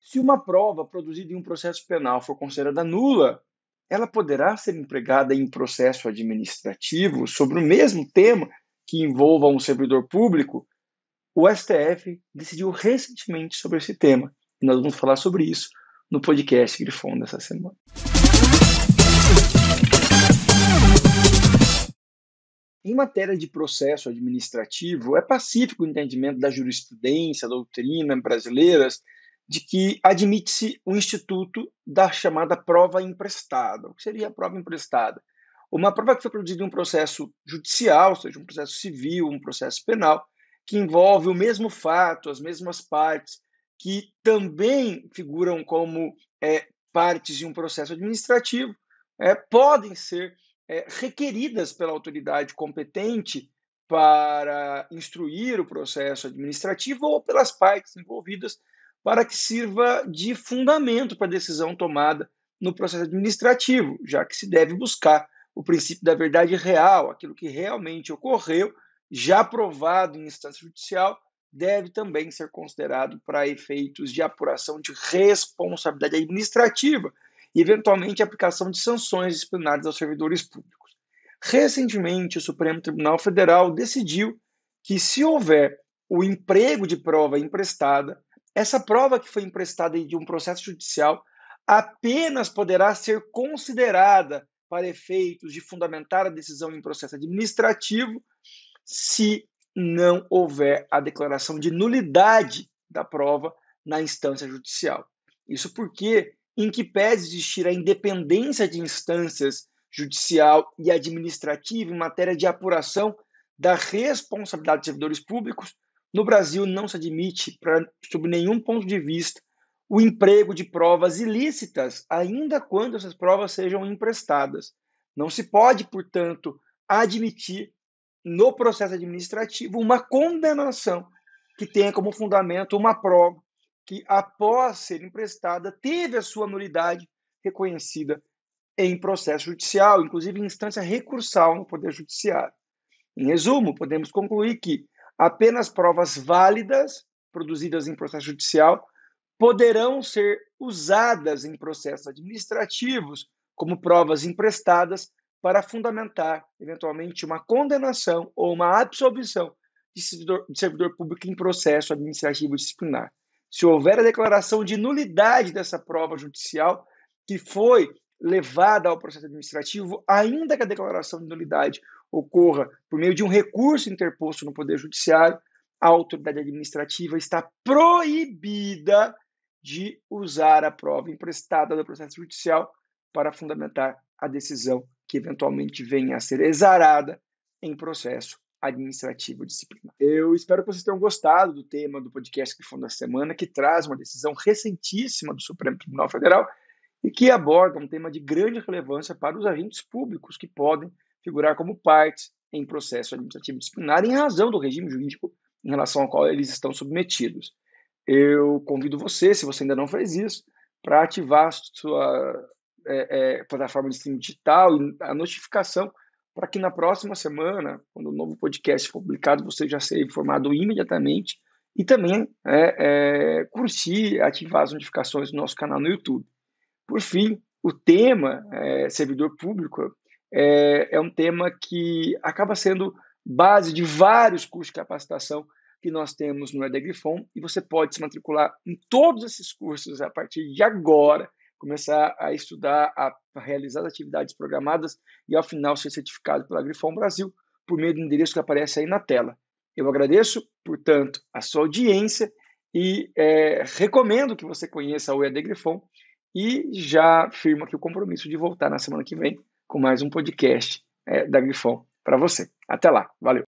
Se uma prova produzida em um processo penal for considerada nula, ela poderá ser empregada em processo administrativo sobre o mesmo tema que envolva um servidor público? O STF decidiu recentemente sobre esse tema e nós vamos falar sobre isso no podcast Grifon dessa semana. Em matéria de processo administrativo, é pacífico o entendimento da jurisprudência, doutrina brasileiras, de que admite-se o instituto da chamada prova emprestada. O que seria a prova emprestada? Uma prova que foi produzida em um processo judicial, seja um processo civil, um processo penal, que envolve o mesmo fato, as mesmas partes, que também figuram como partes de um processo administrativo, podem ser requeridas pela autoridade competente para instruir o processo administrativo ou pelas partes envolvidas para que sirva de fundamento para a decisão tomada no processo administrativo, já que se deve buscar o princípio da verdade real, aquilo que realmente ocorreu, já provado em instância judicial, deve também ser considerado para efeitos de apuração de responsabilidade administrativa e, eventualmente, aplicação de sanções disciplinares aos servidores públicos. Recentemente, o Supremo Tribunal Federal decidiu que, se houver o emprego de prova emprestada, essa prova que foi emprestada de um processo judicial apenas poderá ser considerada para efeitos de fundamentar a decisão em processo administrativo se não houver a declaração de nulidade da prova na instância judicial. Isso porque, em que pese existir a independência de instâncias judicial e administrativa em matéria de apuração da responsabilidade de servidores públicos, no Brasil não se admite, sob nenhum ponto de vista, o emprego de provas ilícitas, ainda quando essas provas sejam emprestadas. Não se pode, portanto, admitir no processo administrativo uma condenação que tenha como fundamento uma prova que, após ser emprestada, teve a sua nulidade reconhecida em processo judicial, inclusive em instância recursal no Poder Judiciário. Em resumo, podemos concluir que apenas provas válidas, produzidas em processo judicial, poderão ser usadas em processos administrativos como provas emprestadas para fundamentar, eventualmente, uma condenação ou uma absolvição de servidor público em processo administrativo disciplinar. Se houver a declaração de nulidade dessa prova judicial que foi levada ao processo administrativo, ainda que a declaração de nulidade ocorra por meio de um recurso interposto no Poder Judiciário, a autoridade administrativa está proibida de usar a prova emprestada do processo judicial para fundamentar a decisão que eventualmente venha a ser exarada em processo administrativo disciplinar. Eu espero que vocês tenham gostado do tema do podcast Grifon da semana, que traz uma decisão recentíssima do Supremo Tribunal Federal e que aborda um tema de grande relevância para os agentes públicos que podem figurar como partes em processo administrativo disciplinar em razão do regime jurídico em relação ao qual eles estão submetidos. Eu convido você, se você ainda não fez isso, para ativar a sua plataforma de streaming digital e a notificação para que na próxima semana, quando o novo podcast for publicado, você já seja informado imediatamente e também curtir, ativar as notificações do nosso canal no YouTube. Por fim, o tema servidor público é um tema que acaba sendo base de vários cursos de capacitação que nós temos no EAD Grifon, e você pode se matricular em todos esses cursos a partir de agora, começar a estudar, a realizar as atividades programadas e, ao final, ser certificado pela Grifon Brasil por meio do endereço que aparece aí na tela. Eu agradeço, portanto, a sua audiência e recomendo que você conheça o EAD Grifon e já firmo aqui o compromisso de voltar na semana que vem com mais um podcast da Grifon para você. Até lá, valeu!